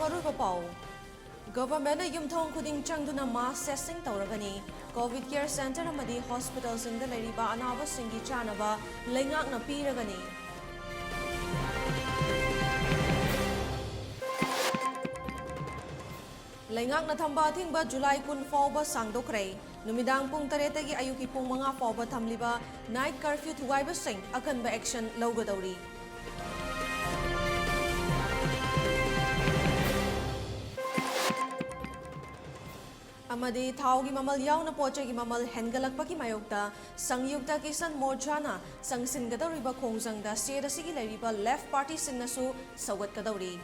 Maruba Pau. Government Yumthong Kuding Changduna mass testing Tauragani, COVID care center Amadi hospitals in the Leriba Anava Singi Chanava, Lengak na Piragani. Lengak na Tambating ba July kun Fauba Sangdokre, Numidang Pung Taretagi Ayuki Pung Mga Fauba Tamliba, night curfew to Waiba Sing, Akan ba action Logadori. Amadi Taugi Mamal Yaw na Pochagi Mamal Hengalakpaki Mayokta, Sangyukta Kisan Morjana, Sang Singadariba Kongzang da Sierra Sigilariba Left Party Singnasu, Sawat Kadawri.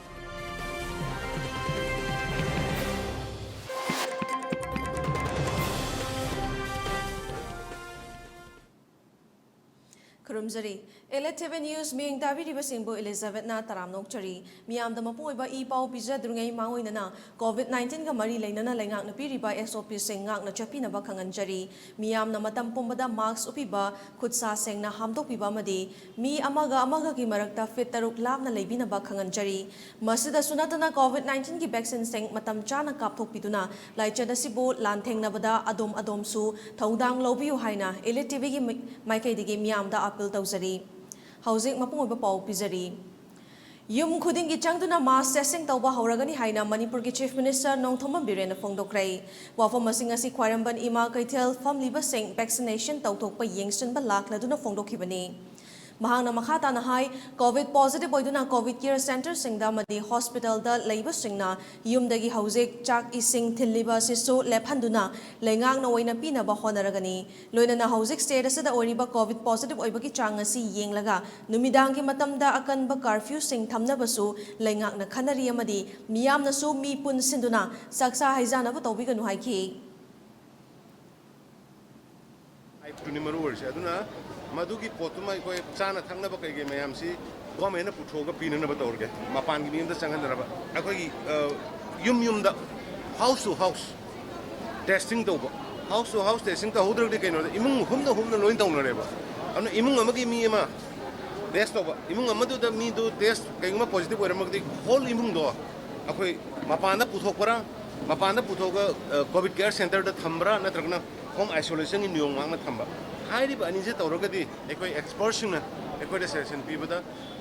Kurumzari, ELITETV News Ming Davi Ribasimbo Elizabeth na Taramnok Chari, Miam the Mapuiba Ipao Pizza Drungai Mawinana, COVID-19 Gamari Lena Langak na Piriba SOP Singak na Chapina Bakangan Chari, Miam na Matampumada Max Upiba, Kutsa Seng na Hamtok Piba Madi, Mi Amaga ki Marakta Fit Taruk Lab na Labina Bakangan Chari, Masida Sunatana COVID-19 ki vaccine Seng Matam Chana Kaptok Pituna, Laichada Sibo, Lanteng Nabada, Adom Su, Taudang Lobiu Haina, ELITETV ki Maikay Digi Miam da Tauzari. Housing Mapung Pau Pizari. Yum Kuding Changduna mass testing Tauba Hauragani Haina, Manipur Chief Minister Nong Thoman Biren of Fongdokray. Wafa Masingasi Quaramban Ima Kaitel from Liba Sing vaccination Tautok by Yingston Balak Laduna Fongdokibani. Mahang na makata na hai COVID positive boy na COVID care center singda madi hospital da labor singna yum dagi hausik chak ising thiliba sisu lephanduna lengang na waina pina ba honaragani loina na hausik status da oriba COVID positive oibagi chang asi yenglaga numidang ki matamda akan ba curfew sing thamna basu lengang na khanari amadi miyam na su mi pun sinduna saksa haizana ba tobi ganu haiki Madugi potuma ko chana thangna ba kai ge mayam si government na puthoga pinana ba torge mapan gi nimda changan dara ba akoi yum da house to house testing do ba house to house testing ka hodra de kaino imung humna loin tawna re ba anu imung amagi mi ma test do ba imung amadu da mi do test kai ma positive ora magdi whole imung do akoi mapan da puthokra mapan da puthoga covid care center da thambra natragna home isolation in yong ma thamba Highly Banisa Torogadi, Equi exportion, Equi session people,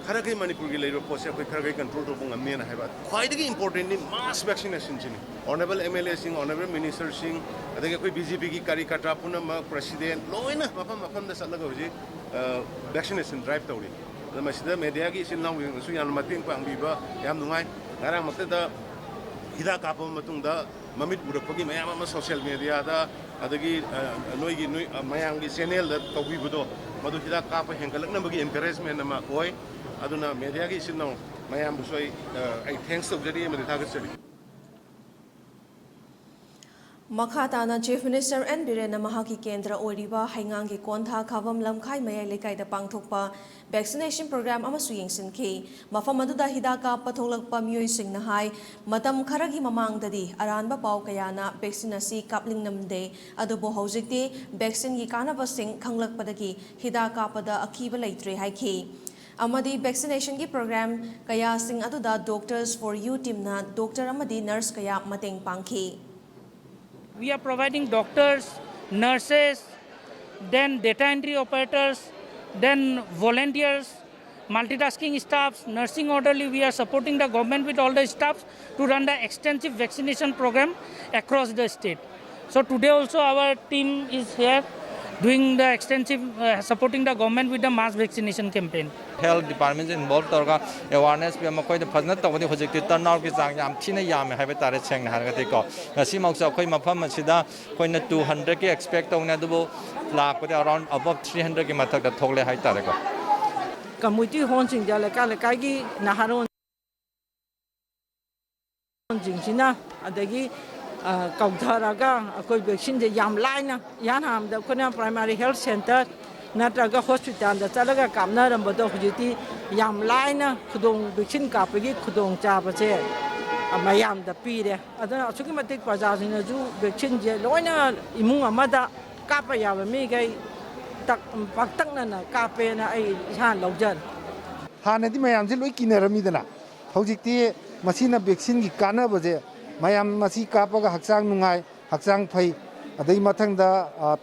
Karaki Manipur later post Karaki control to Bungamin have quite importantly mass vaccination. Honorable MLA Singh, Honorable Minister Singh, I think Equi BJP Karikatapuna, President, Loina, Mapam the Salagaji, vaccination drive Tori. The Masida Mediagi is now with Suyan Matin Pambiba, Yamnai, Aramateda, Hida Kapam Matunda, Mamit Burapagi, Mayama social media. Adagi Noigi Mayangi Senel that Tobibudo, Maduhida Kapa Henkalaki encouragement nama Koi, Aduna Mediagi Sino, Mayam Busoi, I thanks of the name of the target city. Makhatana Chief Minister and Birena Mahaki Kendra Oriba, Hangangi Konta, Kavam Lamkai Mayalikai the Pangtokpa, vaccination program Amasuying Sinki, Mafamaduda Hidaka Patolakpa Muising Nahai, Matam Karagi Mamang Dadi, Aranba Pau Kayana, Vaccinasi Kapling Namde, Adobo Hosiki, Vaccine Yikana Basing, Kanglak Padaki, Hidaka Pada Akiba Laitre Haiki. Amadi vaccination ki program kaya sing aduda Doctors for You team na Dr. Amadi nurse kaya mateng pangki. We are providing doctors, nurses, then data entry operators, then volunteers, multitasking staffs, nursing orderly. We are supporting the government with all the staffs to run the extensive vaccination program across the state. So today also our team is here doing the extensive, supporting the government with the mass vaccination campaign. Health departments involved toga awareness we makoi the phasna tawdi hojik turnout ki jang yam thina yam haibe tare cheng na hargate ko ngasi moksa khoi mafam achida koina 200 ki expect tawna dubo lakh pade around above 300 ki mathak da thogle hai tare ko community hon sing jale ka gi naharon jing sina adagi kaudharaga akoi vaccine je yam laina yan ham da kona primary health center Natraga hospital the Talaga Kamna and Bodojiti, Yam Lina, Kudong, Bichin Kapagi, Kudong Chapache, Mayam the Pide. I don't know, Sukimatic Pazaz in a zoo, Bichin, Loina, Imunga Mada, Kapaya, Mega, Paktana, Kapena, Han Lojan. Hanadi Mayam Ziluki Neramidana. Hojiti मसीना vaccine की कानबजे मयाम मसी कापगा हक्सांग नुंगाई हक्सांग फई अदई मथंगदा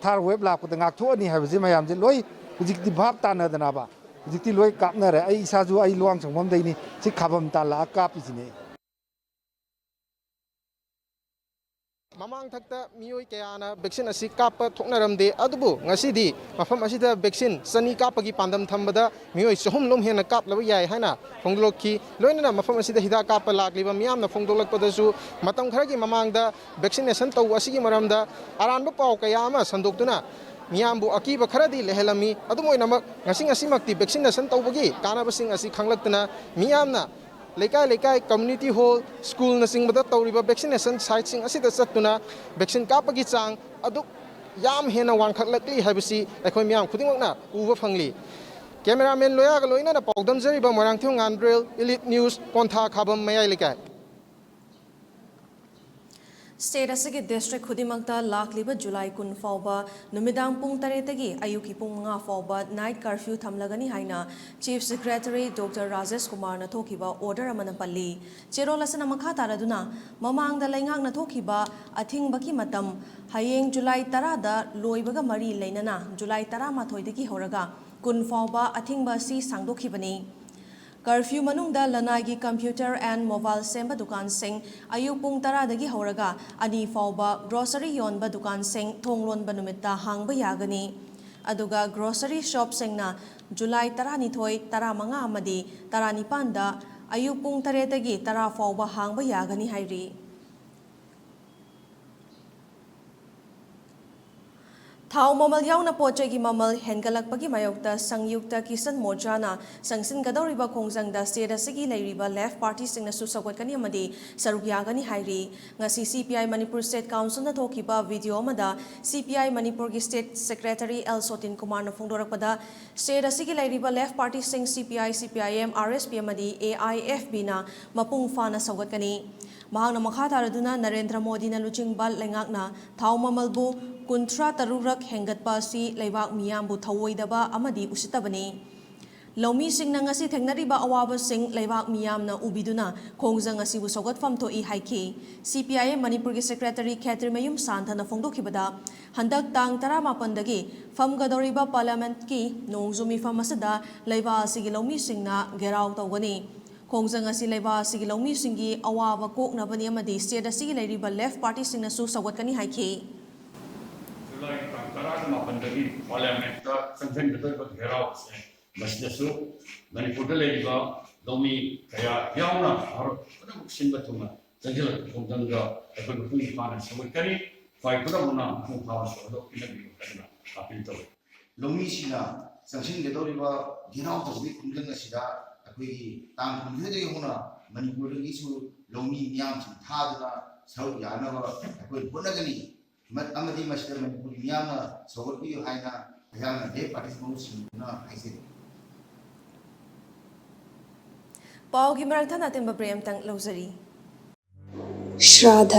थार वेब लापदा ngakthoani हाबजे मयाम जे लोई हुजिकति भाब तानदनाबा हुजिकति लोई कापनरे आई इसाजु आई लोंग संगम दैनि सि खाबम ताला कापिसिने Mamang thakta miyoi kayana vaccine asi kapa thoknaramde adubu ngasidi mafam asida vaccine sani kapagi pandam thambada miyoi sohum lom hena kap laba yai haina phongdolokhi loinana mafam asida hida kapa lakliba miyamna phongdolakpadasu matam kharagi mamangda vaccination taw asigi maramda aranba paw kayama sandoktuna miyambu akiba kharadi lehelami adumoinamak ngasing asimakti vaccination tawbagi kanabasing asi khanglaktana miyamna लेकाय लेकाय community hall school नसिंगबदा तौरिबा vaccination site सिंग असिदा चत्तुना vaccine कापगी चांग अदु याम हेना वांखलकली हाबिसि अखोय मियाम खुदिंगना उबा फंगली कैमरामैन लोयागा लोइना पाउदम जरिबा मोरांथ्यो गांड्रेल इलिट न्यूज कोंथा खाबम मयाय लेकाय स्टेट असगे डिस्ट्रिक्ट खुदिमक्ता लाखलिबा जुलाई 10 फाउबा नुमिदांग पुंग 3 तगी अयुकी पुंग 5 फाउबा नाइट कर्फ्यू थमलगनी हाइना chief secretary doctor Rajesh Kumar न थोखिबा ऑर्डर अमन पल्ली चेरोलसना मखा तारदुना ममांगदा लैंगांग न थोखिबा अथिंगबकी मतम हयेंग जुलाई 10 दा लोइबगा मरी लेनना जुलाई 13 दगी होरगा 10 फाउबा अथिंगबा सी सांगदोखिबनी कर्फ्यू मनुंगदा लनागी कंप्यूटर एंड मोबाइल सेंबा दुकान सिंह अयुक पुंग 10 दगी होरगा अनि फाउबा ग्रोसरी योनबा दुकान सिंह थोंगलोनबा नुमित्ता हांगबा यागनी अदुगा ग्रोसरी शॉप सिंगना जुलाई 12 15 अमदी 19 दा अयुक पुंग 3 दगी 10 फाउबा हांगबा यागनी हाइरी थाव ममल याउना पोचे की ममल हेनगलकपगी मायोक्ता संयुक्त किसान मोर्चाना संगसिनगदौरिबा खोंजंगदा स्टेट असगी लेरिबा लेफ्ट पार्टी सिंगना सुसगवतकनी अमदी सरुक यागनी हाइरी ngasi CPI Manipur State Council na thokiba video amada CPI Manipur ki State Secretary L Sotin Kumar na phongdorakpada state asigi leiriba left party sing CPI CPIM RSP amadi AIFB na mapung fana sawgatkani mahangna makha taraduna Narendra Modi na luchingbal lengakna थाव ममलबु कुंथ्रा तरुरक हेंगतपा असि लेबाक मियामबु थवोइदबा अमदि उसितबनी लौमी Singh ngasi थेंगनरिबा अवाबा Singh लेबाक मियामना उबिदुना खोंगजंग असिबु सौगतफम थोई हाइखि CPI Manipur की secretary खेत्रिमयुम सांथना फोंदोखिबदा हंदक तांग 18 दगी फमगदौरिबा parliament की नोंगजुमी फम असदा लेबा असिगी लौमी सिंहना घेराव तौगनी खोंगजंग असि लेबा असिगी लौमी सिंगी अवाबा कोकनबनी अमदि स्टेट असिगी लेरिबा लेफ्ट पार्टी सिंहनासु सौगतकनी हाइखि जुलाई 18 पार्लियामेंट संसद गदौरिबा घेराव मसलसु मणिपुर लेरिबा लौमी कया यावना भारत सिंबा तुमा जंगल खोंगजंगा अखोय पुंग पाना सवकरी फाइ पुरमुना पुंग पावा सो किनबि कदना अपील तो लौमी सिना संसद गदौरिबा घेराव तौबि खोंगजंग असिदा अखोय तांग खोंगजंग होना मणिपुर गिसु लौमी मियाम सिं थादना सौ यानबा अखोय होनगनी मत अमदी मस्टर मणिपुर मियामना सवरबि हाइना यामना दे पार्टिसिपेंट सिंना हाइसे पाओगी मराठा नातिम ब्रेम तंग लौजरी श्राद्ध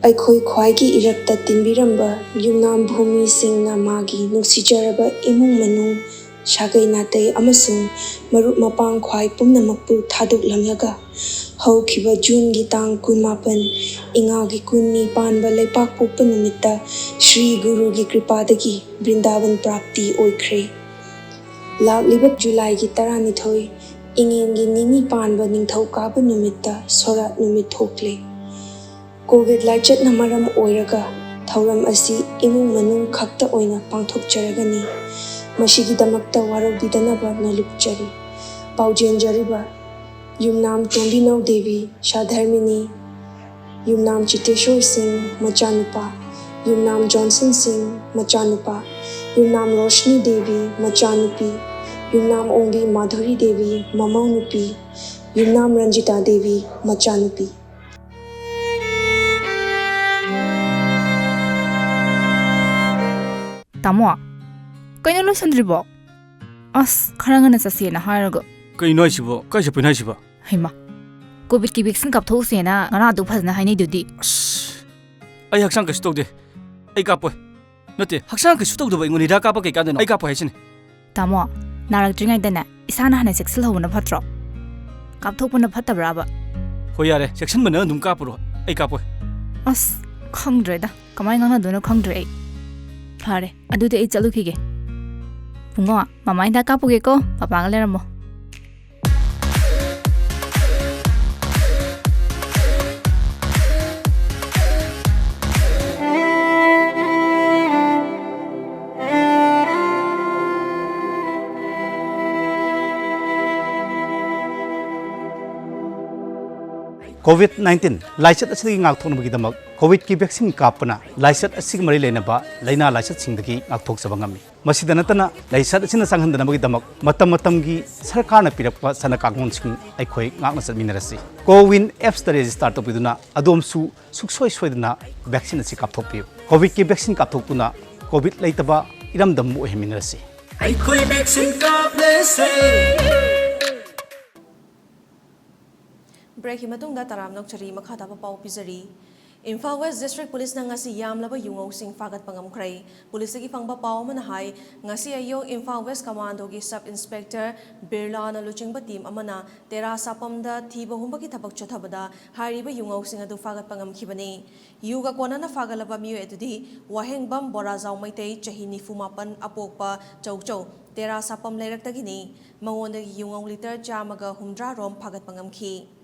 अखोई ख्वाइगी इरक्ता तिनबिरंबा युमनाम भूमि सिंहना मागी नुसिजरबा इमुंग मनुंग शागै नातै अमसुंग मरुप मपांग ख्वाइ पुमनमकपु थादुकलंगगा हौखिबा जून की तांग 19 इंगागी 19 पानबा लेपाक पोक्पा नुमित्ता श्री गुरु की कृपादगी वृंदावन प्राप्ति ओइख्रे लाकलिबा जुलाई की 12 इंगेंगी निनी पानबा निंगथौ काबा नुमित्ता सोरात नुमित थोकले कोविड लाइचत नमरम ओइरगा थौरम असि इमुंग मनुंग खक्ता ओइना पांथोकचरगनी मशिगिदमक्ता वारौदिदनबा नलुकचरी पाउजेंजरिबा युमनाम टोंबिनौ देवी शाधर्मिनी युमनाम चितेश्वर सिंह मचानुपा युमनाम जॉनसन सिंह मचानुपा युमनाम रोशनी देवी मचानुपी युमनाम ओंगी माधुरी देवी ममौनुपी युमनाम रंजिता देवी मचानुपी तामो कइनो लोसंद्रिबो अस खरंगना ससेना हारगो कइनो आइसिबो काइसे पिनाइसिबो हेमा कोविड की vaccine कापथौसेना ngana du phajna hainai dudi ai haksang ka stokde ai kapoi nate haksang ka stokdo bai ngoni da kapa kai kadano ai kapoi haisine तामो नारक द्रिंगाई दना इसाना हने सेक्सल होना फत्रो कापथोकपना फत्तब्राबा ꯍꯣꯏ ꯌꯥꯔꯦ ꯆꯦꯛꯁꯤꯟꯕꯅ ꯑꯗꯨꯝ ꯀꯥꯞꯄꯨꯔꯣ ꯑꯩ ꯀꯥꯞꯄꯣꯏ ꯑꯁ ꯈꯪꯗ꯭ꯔꯦꯗ ꯀꯃꯥꯏꯅ ꯉꯥꯡꯅꯗꯣꯏꯅꯣ ꯈꯪꯗ꯭ꯔꯦ ꯑꯩ ꯐꯔꯦ ꯑꯗꯨꯗꯤ ꯑꯩ ꯆꯠꯂꯨꯈꯤꯒꯦ ꯄꯨꯡꯉꯣ ꯃꯃꯥ ꯍꯤꯗꯥꯛ ꯀꯥꯞꯄꯨꯒꯦꯀꯣ ꯄꯄꯥꯒ ꯂꯩꯔꯝꯃꯣ COVID-19 लाइचत असली ngakthoknabagidamag COVID ki vaccine kapana लाइचत asig mari leinaba laina लाइचत singdagi ngakthokjaba ngami masida natana laisat asina sanghandanabagidamag matam matamgi sarkarna pirakpa sana kangmon sing aikhoi ngakna chatminarasi Cowin apps ta register topiduna adomsu suksoi soidana vaccine asi kapthokpi COVID ki vaccine kapthokuna COVID leitaba iramdam mu heminarasi aikhoi vaccine kaplese Break himatungda taramnok chari makhata pa pau pizari. Imphal West District Police na ngasi yamlaba yungaw sing fagat pangamkray. Police gi pangba pau manahay ngasi ayong Imphal West Commando gi Sub Inspector Birla na luchingba team amana tera sapamda thiba humba ki thabak chathabada hariba yungaw sing adu fagat pangamkhibani. Yuga kona na fagalaba miyo edudi wahengbam borazaw maitay chahini fumapan apokpa chawchaw tera sapam layraktagini mangonda yungaw liter jamaga humdra rom fagat pangamkhi.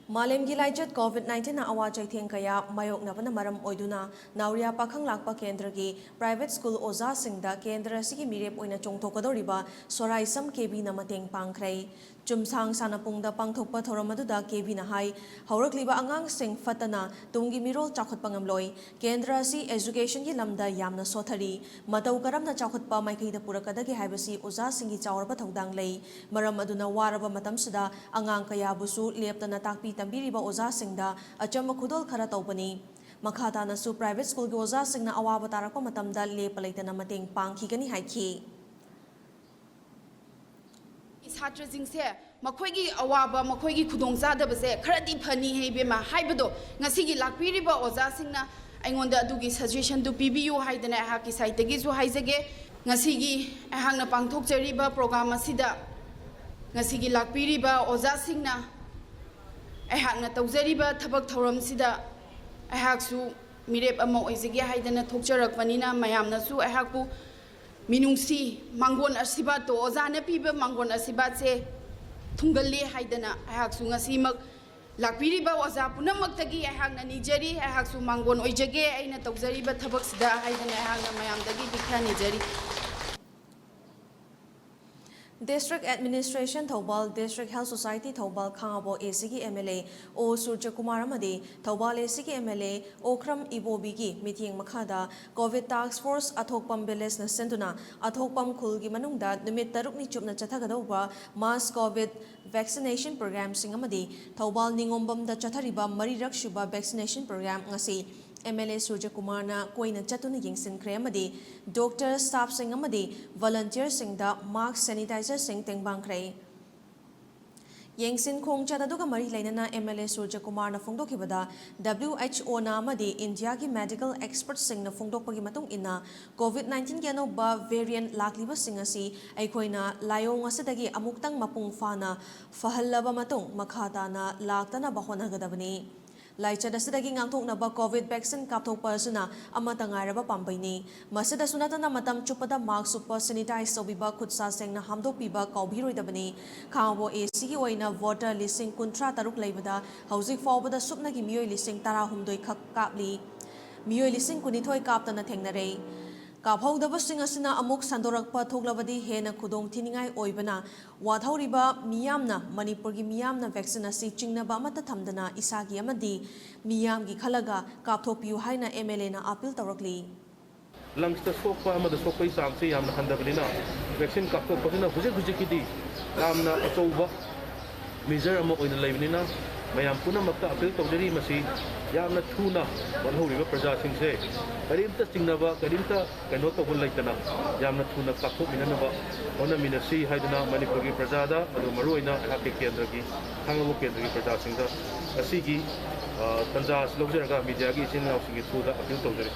Malemgi laijat COVID-19 na awa chaitheng kaya mayok na maram oiduna nauria pakhang lakpa kendra gi private school oza singda kendra sigi mirep oina chongthokadoriba sorai sam kebi na mateng pangkrai chumsang sanapungda pangthokpa thoramadda kebi na hai haurakliba angang sing fatana tunggi mirol chakhot pangamloi kendra si education gi lamda yamna sothari matau karamna chakhotpa maikhaida purakada gi haibasi oza singi chawrba thodang lei maram aduna waraba matamsida angang kaya busu leptana takpi tambiriba oza singda achamba khudol khara tawbani makhata na su private school gi oza singna awaba tarakpa matamda lepalaitana mateng pangkhigani haikhi Satrajingse makhoi awaba makhoi khudong zadabase kharadi phani heibema haibado ngasigi lakpiriba oza singna aingonda adugi suggestion du pibiu haidana ha ki site gi su haizege ngasigi ahangna pangthok jariba program asida ngasigi lakpiriba oza singna ahangna tawjariba thabak thoram sida ahaksu mirep ama oizege haidana thokjarakpanina mayamna su ahakpu Minungsi mangon asibat to ozana piba mangon asibat se thungalle haidana ahak su ngasimak lakpiriba oza punamak-tagi ahak na nijari ahak su mangon oijage aina tawjariba thabak sida haidana ahak na mayamdagi dikha nijari District Administration Thobal District Health Society Thobal Khangabo ACG MLA O Surja Kumar amadi Thobal ACG MLA Okram Ibobigi meeting makhada COVID Task Force Athokpam Village na senduna Athokpam Khulgi manungda numit tarukni chupna chathagadawba mass COVID vaccination program sing amadi Thobal Ningombam da chathariba marirak shuba vaccination program ngasi MLA Surja Kumar na koina chatuna yingsin kre amadi doctor staff sing amadi volunteer sing da mask sanitizer sing tengbang kre yengsin khong chadaduga mari lainana MLA Surja Kumar na phongdokibada WHO na amadi India ki medical expert sing na phongdokpagi matung ina COVID-19 ki anoba variant lakliba sing asi aikoina layong asadagi amuktang mapung fana fahallaba matung makhata na laktana bahonagadaani Laichad asidagi ngangthoknaba COVID vaccine kapthokpa asuna amata ngairaba pambaini masida sunatana matam chupada mask super sanitize sobiba khutsa sengna hamdokpiba kaubiroidabani khangbo AC gi oina voter listing kuntra taruk leibada hauzik fawbada supnagi miyoi listing tara humdoi khak kapli miyoi listing kunithoi kaptana thengnare Kaphaudaba singasina amuk sandorakpa thoklabadi hena khudong thiningai oibana wathoriba miyamna Manipur gi miyamna vaccine asi chingnaba amata thamdana isagi amadi miyamgi khalaga kapthokpiu haina MLA na appeal tawrakli lungs ta sokpa amada sokpai samse yamna handabalina vaccine kapthokpasina hujik yamna achouba measure ama oina leibnina mayam punamakta appeal tawjari masi yamna thuna walhoriba praja singse karimta singnaba karimta kaino tawbul laitana yamna thuna kapthokminanaba ona minasi haidana Manipur gi prajada adu maruina hakki kendra gi thangabo kendra gi praja singda asigi tanja slogjaraga media gi chin singi thuda appeal tawjari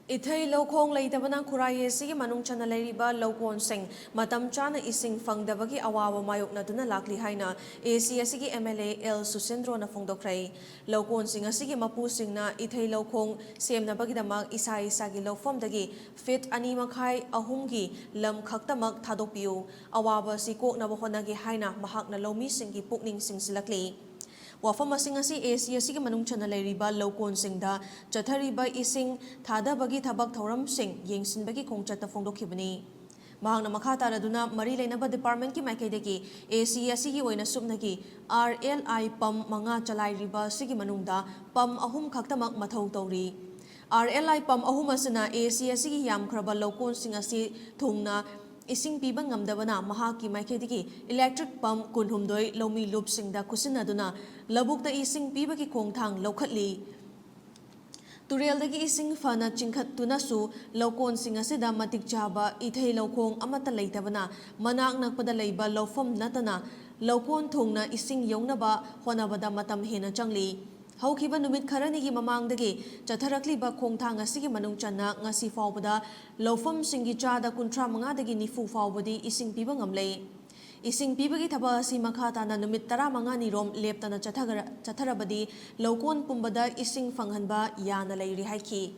Ithai lokong leitabana khuraye sigi manung chana leiriba lokon sing matam chana ising fangdabagi awawa mayok na duna lakli haina AC asigi MLA L Susendro na fongdokrai lokon sing asigi mapu sing na ithai lokong sem na bagidamak isa isagi lofom dagi fit ani makhai ahumgi lam khaktamak thadokpiu awawa si kok na bahonagi haina mahak na lomi singi pukning sing silakli Wafam asing asi Asia sigi manung chana leiriba lokon singda chathariba ising thada bagi thabak thoram sing yengsin bagi kongchata fongdokhibani mahangna makha taraduna mari leinaba department ki maikaidagi Asia sigi oina subnagi RLI pam manga chalairiba sigi manungda pam ahum khaktamak mathau tawri RLI pam ahum asina Asia sigi yamkhraba lokon sing asi thungna Ising piba ngamdabana mahaki maikhaidagi electric pump kunhumdoi lomi loop singda kusinaduna labukda ising piba ki khongthang lokhatli Tureldagi ising fana chingkhattuna su lokon singa sida matik chaba ithei lokong amata leitabana manak nakpada leiba lofom natana lokon thungna ising yongnaba honabada matam hena changli Haukiba numit kharanigi mamangdagi chatharakliba khongthang asigi manung channa ngasi fawbada lofam singi chada kuntra mangadagi nifu fawbadi ising piba ngamlei ising pibagi thaba asi makhata na numit 15 ni rom leptana chatharabadi lokon pumbada ising fanghanba yana leiri haiki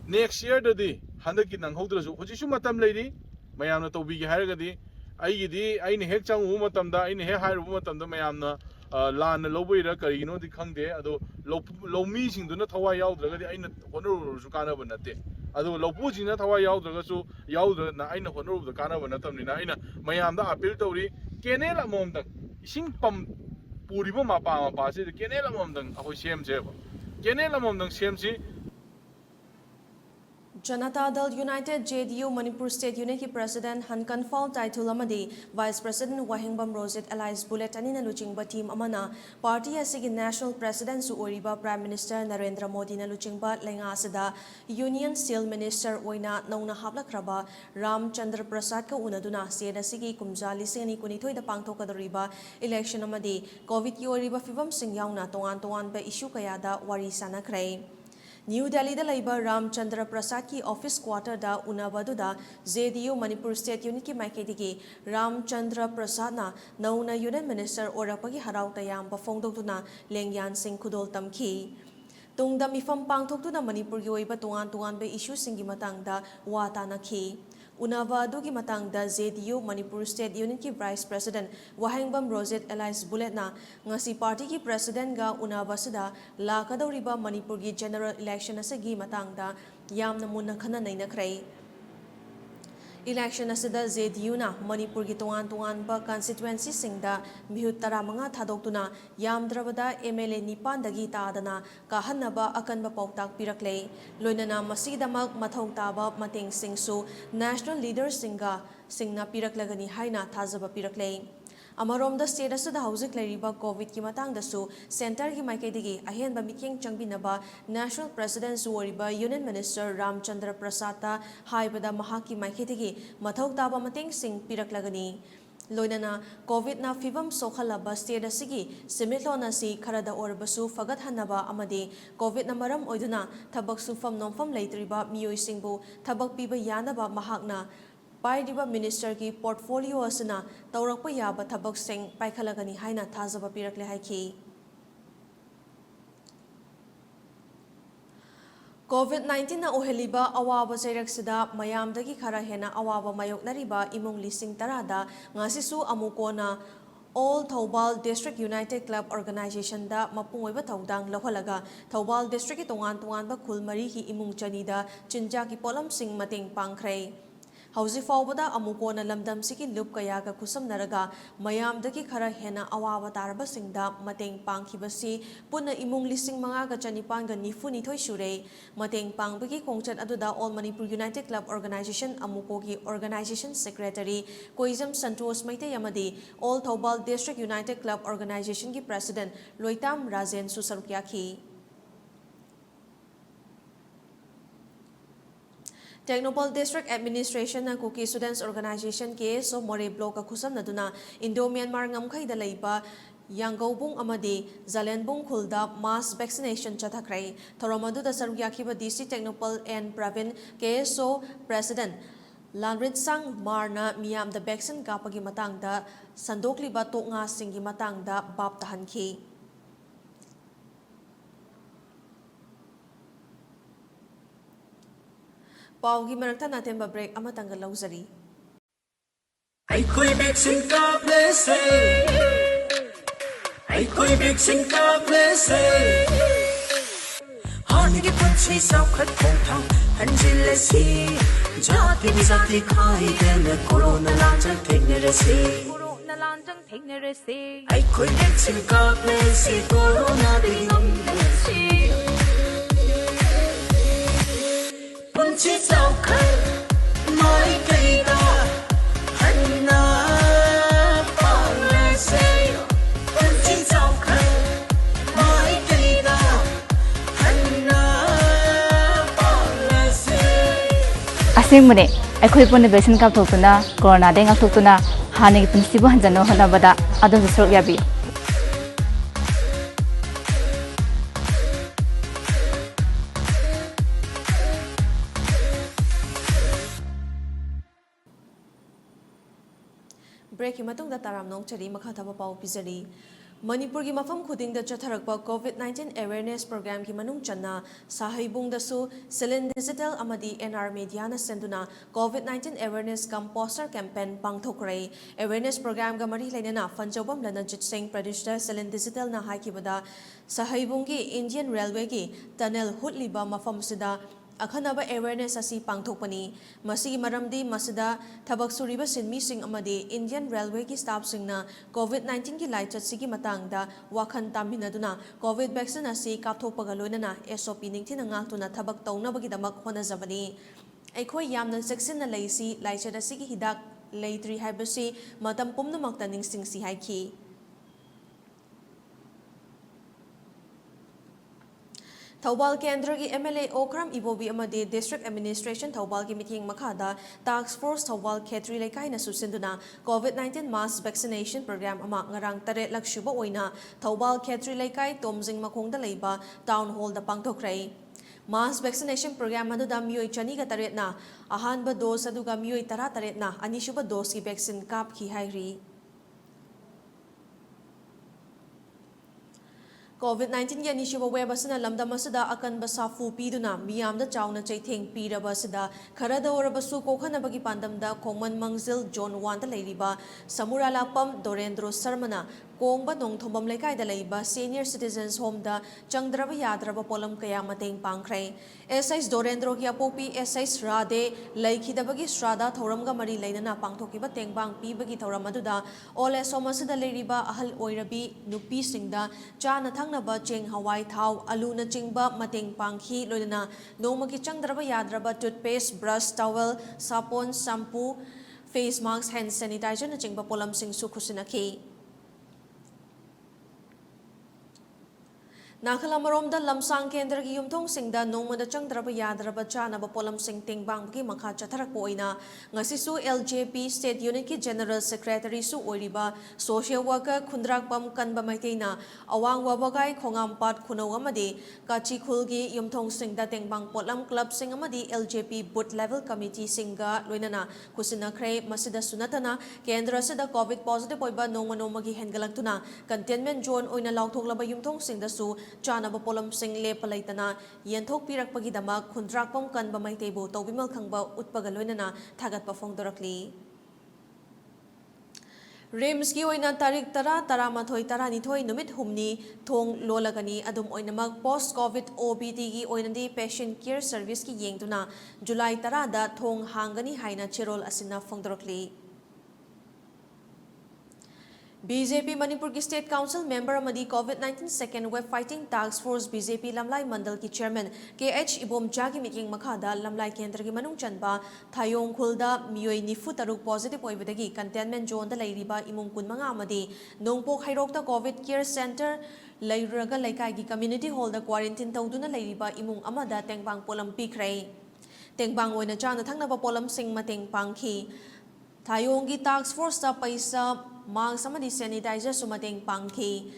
Next year dadi handaki nang haudrasu hojisu matam leiri mayamna tawbigi haragadi aigidi aine hek changu matamda aine he hairu matamda mayamna laan lobira karino di khangde ado lomi singduna thawai yaudragadi aina honoru kanaba nate ado lopu jina thawai yaudragasu yaudra aina honoru kanaba natamnina aina mayamda appeal tawri kenel amomdang ising pam puriba mapa se kenel amomdang ahoi sem jeba kenel amomdang semsi Janata Dal United JDU Manipur State Unit ki President Hankan Fall Taitul Amadi Vice President Wahingbam Rosette Elias Bullet Anina Luchingba team Amana Party asigi National President su Oriba Prime Minister Narendra Modi na Luchingba lenga asada Union Steel Minister Oina Nauna Haplakraba Ram Chandra Prasad ka unaduna Seda sigi Kumjali Seni Kunitoi da Pangtokadoriba election Amadi COVID ki Oriba Fibam Sing Yauna Tongan ba issue kayada wari sanakrai New Delhi da laiba Ram Chandra Prasad ki office quarter da unabaduda JDU Manipur State Unit ki maikaidigi Ram Chandra Prasad na nauna Union Minister orapagi harau tayam ba fongdokduna Lengyan Singh Khudol tamki tungda mifam pangthokduna Manipur gi oiba tungan be issue singi matangda wata nakhi Unava adugi matangda JDU Manipur State Unit ki Vice President Wahingbam Rosette Elias Bullet na ngasi party ki President ga unava sida lakadoriba Manipur gi general election asagi matangda yamna munna khana naina krai Election asida JDU na Manipur gi tungan ba constituency singda mihut 15 thadokuna yamdrabada MLA nipan dagi tadana kahanaba akanba pautak piraklei loinana masidamak mathau taba mateng singsu national leaders singna piraklagani haina thazaba piraklei Amaromda state asida hauzik leiriba COVID ki matang dasu center ki maikaidigi ahenba mikyeng changbinaba national president suoriba union minister Ram Chandra Prasad ta haibada mahaki maikaidigi mathau taba mateng sing piraklagani loinana COVID na fibam sokhalaba state asigi simitlona si kharada orbasu fagat hanaba amadi COVID na maram oiduna thabak sufam nomfam leitriba miyoi singbu thabak piba yanaba mahakna Paidiba Minister ki portfolio asina taurakpa yaba thabak sing paikhalagani haina thazaba pirakle haiki COVID-19 na oheliba awaba sida mayamdagi khara hena awaba mayoknariba imong lising tarada ngasisu amukona All Thobal District United Club Organization da mapungoiba tawdang lahalaga Thobal District ki tongan ba khulmari ki imong chanida chinja ki polam sing mating pangkray Hauzi fawbada amukona lamdam siki lup kaya ka kusam naraga mayamdagi khara hena awawa tarba singda mateng pangkhibasi punna imung lising mga ka chanipan ga nifu nithoi shure mateng pangbagi kongchat aduda All Manipur United Club Organization amukogi Organization Secretary Koizam Santos Maite Yamadi All Thobal District United Club Organization ki President Loitam Razen Susarukyaki Technopol District Administration ng Kuki Students Organization ke so more block ka kusam na duna Indo-Myanmar ngamkhay da laiba Yangaubung amadi Zalenbung khulda mass vaccination chathakrai thoromaduda saruk yakiba DC Technopol and Pravin KSO President Lanrit Sang Marna Miyam the vaccine kapagi matangda sandokliba toknga singi matangda bab tahanki. Paugi marakta natin ba break amatanggal lauzari. Ai khoi vaccine ka place ai khoi vaccine ka place हानि के पंछी साखत पोंथां हंजिले सी जाति बिजाति खाई then corona लांचंग ठेंगने रसे आई कोई vaccine का place corona दी नंसी पंछी साखत माई कईदा हन्ना पालसे पंछी साखत माई कईदा Asingmune akhoi pon vaccine kap thokuna corona de ngak thokuna hani punsibu hanjano honabada adon sorok yabi break matungda taram nong chari makha thaba pau pizari Manipur ki mafam khuding da chatharakpa COVID-19 awareness program ki manung channa sahaibung da su Silin Digital amadi NR Media na senduna COVID-19 awareness kam poster campaign pangthokrai awareness program ga mari lainana fanjobam lana jitsing producer Silin Digital na haikibada sahaibung ki Indian Railway ki tunnel hutliba mafam sida akhanaba awareness asi pangthokpani masigi maramdi masida thabak suriba sinmi sing amadi Indian Railway ki staff singna COVID-19 ki laichat sigi matangda wakhan taminaduna COVID vaccine asi kapthokpaga loinana SOP ningthina ngaktuna thabak tawnabagi damak honajabani aikhoi yamna section na leisi laichat asigi hidak leitri haibasi matam pumnamakta ningsingsi haiki Thawbal Kendra ki MLA Okram Ibobi amadi District Administration Thawbal ki meeting makhada Task Force Thawbal Khetri Laikai na susinduna COVID-19 mass vaccination program ama ngarang 8 lakh suba oina Thawbal Khetri Laikai Tomjing Makhongda leiba town hall da pangthokrai mass vaccination program aduda mioi chani ga taret na ahanba dose aduga mioi 13 na anisuba dose ki vaccine kap ki hairi COVID-19 yani shiva web asina lamda masada akan basafu piduna miyamda chawna chaitheng piraba sida kharada orabasu kokhana bagi pandamda Khongman Mangzil John Wanda leiriba Samura Lapam Dorendro Sarmana Kongba Nongthombam Laikai da leiba Senior Citizens Home da changdraba yadraba polam kaya mateng pangkhrai SIS Dorendro ki apopi SIS Rade laikhidabagi Strada thoramga mari leinana pangthokiba tengbang pibagi thoram aduda all somasida leiriba ahal oirabi nupi singda chana naba cheng hawai thau alu na chingba mateng panghi loina nomagi changdraba yadraba toothpaste brush towel sapon shampoo face mask hand sanitizer na chingba polam sing su khusinaki Nakalamaromda lamsang kendra ki yumthong singda nomada changdraba yadraba chanaba polam sing tingbang ki makha chatharakpo oina ngasisu LJP State Unit ki General Secretary su oiriba Social Worker Khundrakpam Kanba Maiteina awang wabagai khongampat khuno amadi Kachikhul ki yumthong singda tingbang polam club sing amadi LJP Booth Level Committee singa loinana kusina khrei masida sunatana kendra sida COVID positive oiba nomagi hengalaktuna containment zone oina lauthoklaba yumthong singda su Chanaba polam sing lepalaitana yenthok pirakpagi dama khundrakpam kanba maitebo tawbimal khangba utpagaloinana thagat pafong dorakli Rims ki oina tarik tara taramathoi taranithoi numit humni thong lolagani adum oinamak post COVID OPD ki oinadi patient care service ki yengtuna July tarada thong hangani haina chirol asina fongdorakli BJP Manipur ki State Council member amadi COVID-19 second wave fighting task force BJP Lamlai Mandal ki chairman KH Ibomcha ki meeting makhada Lamlai Kendra ki manung chanba Thayong Khulda mioi nifu taruk positive oibadagi containment zone da leiriba imung kunmanga amadi Nongpok Hairokta COVID care center leiraga laikai ki community hall da quarantine tawduna leiriba imung amada tengbang polam pikrai tengbang oina chana thangnaba polam sing mateng pangki Thayong ki task force ta paisa mask amadi sanitizer sumateng pangki.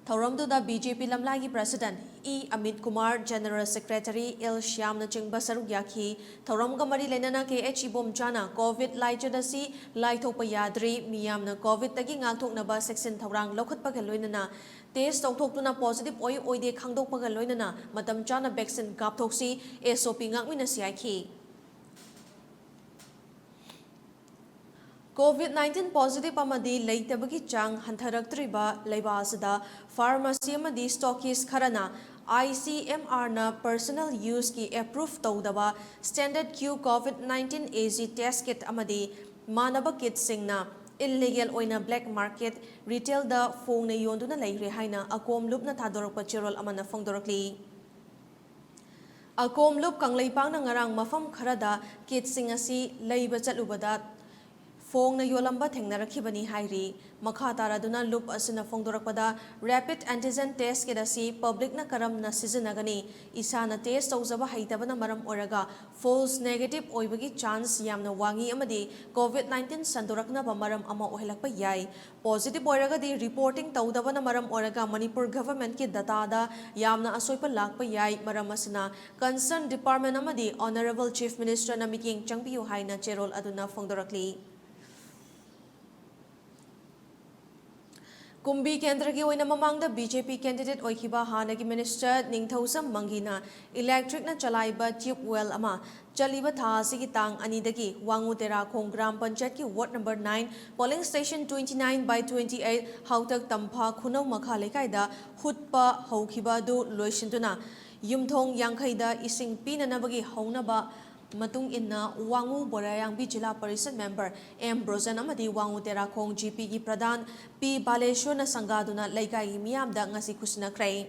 Thauramduda BJP Lamlagi President E. Amit Kumar, General Secretary Il Shyam na chingba saruk yakhi. Thauramga mari lenana KH Ibom Chana COVID laijadasi laithokpa yadri miyam na COVID tagi ngakthoknaba section thaurang lokhatpaga loinana test tawthoktuna positive oide khangdokpaga loinana matam chana vaccine kapthoksi SOP ngakmina siakhi. COVID-19 positive amadi leitabagi chang hantharaktriba leibasida pharmacy amadi stockist kharana ICMR na personal use ki approve tawdaba standard Q COVID-19 AZ test kit amadi manaba kit singna illegal oina black market retail da phone na yonduna leire haina akom loop na thadorakpa chirol amana phongdorakli. Akom loop kangleipang na ngarang mafam kharada kit singasi leiba chalubada Fong na yolamba thengnarakibani hairi makha taraduna loop asina phongdorakpada rapid antigen test kedasi public na karam na sizinagani isana test tawzaba haitabana maram oraga false negative oibagi chance yamna wangi amadi COVID-19 sandorakna ba maram ama ohelakpa yai positive oiraga di reporting tawdabana maram oraga Manipur government ki data da yamna asoipa lakpa yai maram asina concerned department amadi honorable chief minister na miking changpiu haina cherol aduna phongdorakli. Kumbi Kendra ki oina mamangda BJP candidate oikiba hanagi minister Ningthausam Mangina electric na chalaiba tube well ama chaliba tha sigi tang anidagi Wangutera Khong Gram Panchayat ki ward number 9 polling station 29/28 hautak tampha khunau makha lekaida hutpa haukiba du loisinduna yumthong yangkhaida ising pinanabagi haunaba Matung inna Wangu Borayangbi Jila Parishad member M. Brosan amadi Wangu Terakong GP ki Pradhan P. Baleshwar na sangaduna laikai miyamda ngasi kusina kray.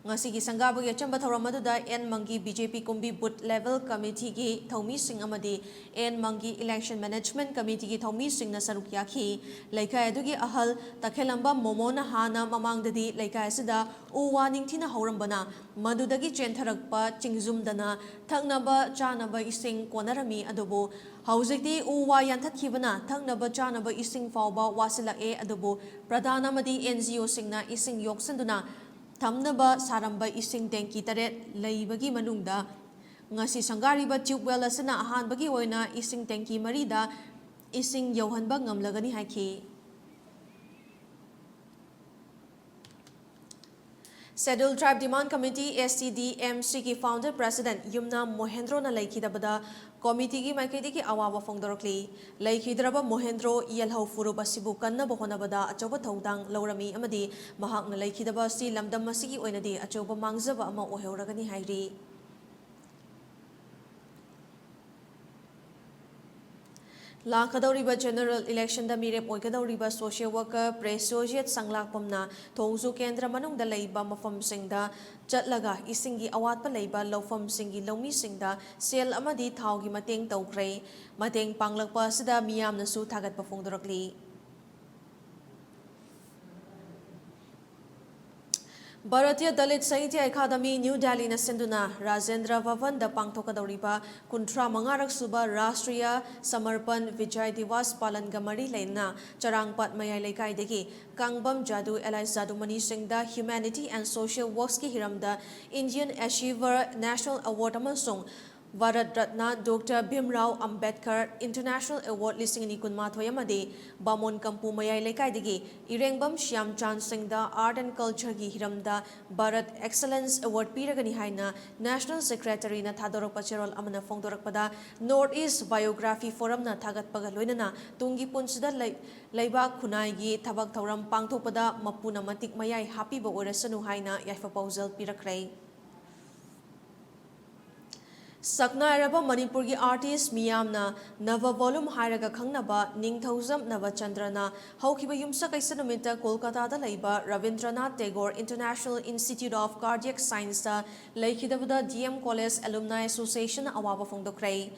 Ngasi ki sanggabagi achamba thawramaduda N. Mangi BJP Kumbi Booth Level Committee ki Thawmi Singh amadi N. Mangi Election Management Committee ki Thawmi Singh na saruk yakhi. Laikai adugi ahal takhelamba momona hana mamangdadi laikai sida uwa ningthina haurambana madudagi chentharakpa chingzumdana thaknaba chanaba ising konarami adubu hauzikti uwa yanthatkibana thaknaba chanaba ising fawba wasilake adubu pradhana madi NGO singna ising yoksanduna Tamnaba saramba ising tenki taret laibagi manungda ngasi sangariba tubewell asana ahanbagi oina ising tenki marida ising yauhanba ngamlagani haiki. Scheduled Tribe Demand Committee STDMC ki founder president Yumna Mohendro na laikidabada committee ki maikidi ki awawa phongdorokli laikhidraba Mohendro yelhau furuba sibu kanna bohonabada achoba thaudang laurami amadi mahak na laikidaba si lamdam masigi oinadi achoba mangjaba ama oheuragani hairi. Lakadoriba general election da mirep oikadoriba social worker presojit sanglakpamna thongzu kendra manung da leiba mafam singda chatlaga isingi awatpa leiba lawfam singi lawmi singda sel amadi thaugi mateng tawkrai mateng panglakpa sida miyamna su thagatpa phongdorakli. Bharatiya Dalit Sahitya Academy New Delhi na sinduna Rajendra Bhavan da pangthokadoriba kunthra mangarak suba Rashtriya Samarpan Vijay Divas Palan Gamari Lena Charangpat Mayai Lekaidegi Kangbam Jadu Eli Zadumani Singda Humanity and Social Works ki hiramda Indian Achiever National Award amasung Bharat Ratna Dr. Bhimrao Ambedkar International Award listing ni kunmathoy amadi Bamon Kampu Mayai Lekaidegi Irengbam Shyam Chan Singda Art and Culture gi hiramda Bharat Excellence Award piragani haina National Secretary na Thadorok Pacherol amana phongdorakpada North East Biography Forum na thagatpaga loinana tungi punsida leiba khunai gi thabak thauram pangthokpada mapuna matik mayai hapiba oirasanu haina yaifa pausal pirakrai. Sakna Araba Manipur ki artist Miyamna Nava Volume Hairaga Khangnaba Ningthausam Nava Chandrana Haukiba Yumsa Kaisanumita Kolkata da Laiba Ravindranath Tagore International Institute of Cardiac Science da Laikidabada DM College Alumni Association Awaba Phongdokrai.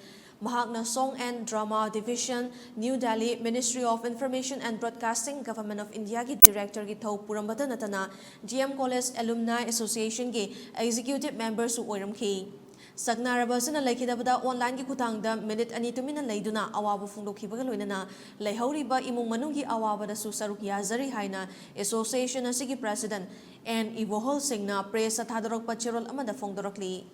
Mahakna Song and Drama Division, New Delhi Ministry of Information and Broadcasting, Government of India ki Director ki Thau Purambada Natana, GM College Alumni Association ki Executive Members su oiramki. Saknarabasina Laikidabada online ki kutangda minute ani tumina laiduna awaba fungdokibaga loinana laihoriba imung manungi awabada su saruk yazari haina Association asigi President and Ivohol Singna press athadarok pachirol amada fongdorokli.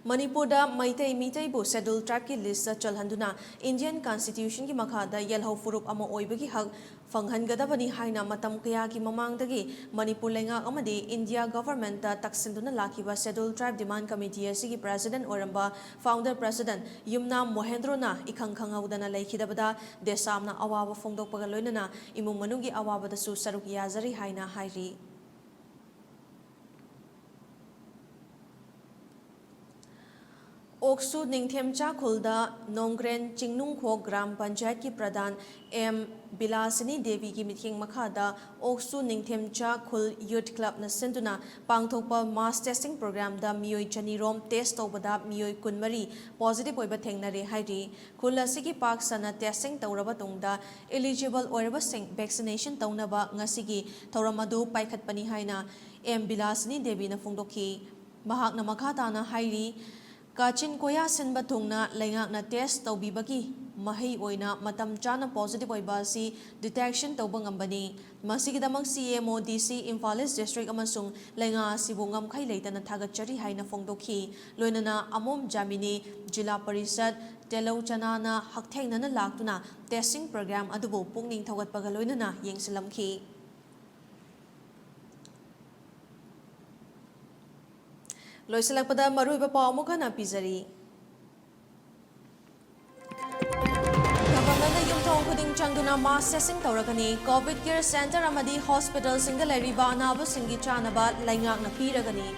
Manipurda Maitai Mitai bu scheduled tribe ki list chalhanduna Indian Constitution ki makhada yelho furup ama oibagi hak fanghangadabani haina matam kaya ki mamangdagi Manipur lenga amadi India government ta taksinduna lakiba scheduled tribe demand committee asigi president oramba founder president Yumna Mohendrona ikhangkhangawdana laikhidabada desamna awaba fongdokpaga loinana imung manungi awabada su saruk yazari haina hairi. Oksu Ningthemcha Khulda Nongren Chingnungkho Gram Panchayat ki Pradhan M Bilasini Devi ki mithing makhada Oksu Ningthemcha Khul Youth Club na senduna pangthokpa mass testing program da miyoi chanirom test tawbada miyoi kunmari positive oiba thengnare hairi khul asigi pak sana testing tawraba tungda eligible oiraba vaccination tawnaba ngasigi thauramadu paikhatpani haina M Bilasini Devi na phungdokhi mahakna makhatana hairi Kachin koya sinba thungna lengak na test tawbibagi mahi oina matam chana positive oiba si detection tawbang ambani masigidamang CMO DC Imphal East District amasung lenga sibungam khai leitana thagachari haina fongdokhi loinana amom jamini jila parisad telouchana na hakthengnana laktuna testing program adubu pungning thogatpaga loinana yengsilamki. Loisalakpada maruiba paamuka na pizari. Government na yumthong kuding changduna mass testing tawrakani COVID care center amadi hospital singa lairiba anaba singi chanaba laingak na piragani.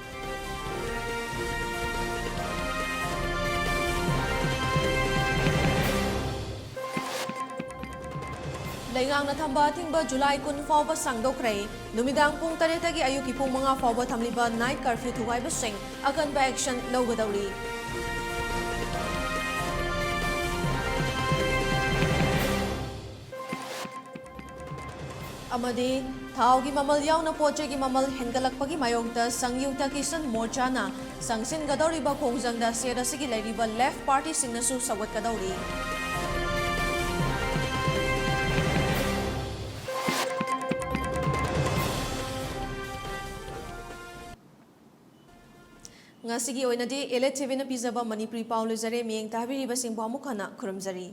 Laingang na thamba tingba July 10 fawba sangdokre numidang pung 8 gi ayuki pung mga fawba thamliba night curfew thugaiba sing akan ba action lawgadawri. Amadi thawgi mamal yauna poche gi mamal hengalakpagi mayongta sangyukta kisan morcha na sangsin gadawri ba khongjangda sera sigi lairiba left party singnasu sawat kadawri. Ngasigi oinadi ELITETV na pizaba Manipuri Pauluzare miyeng tabiriba singbo amukana kurumzari.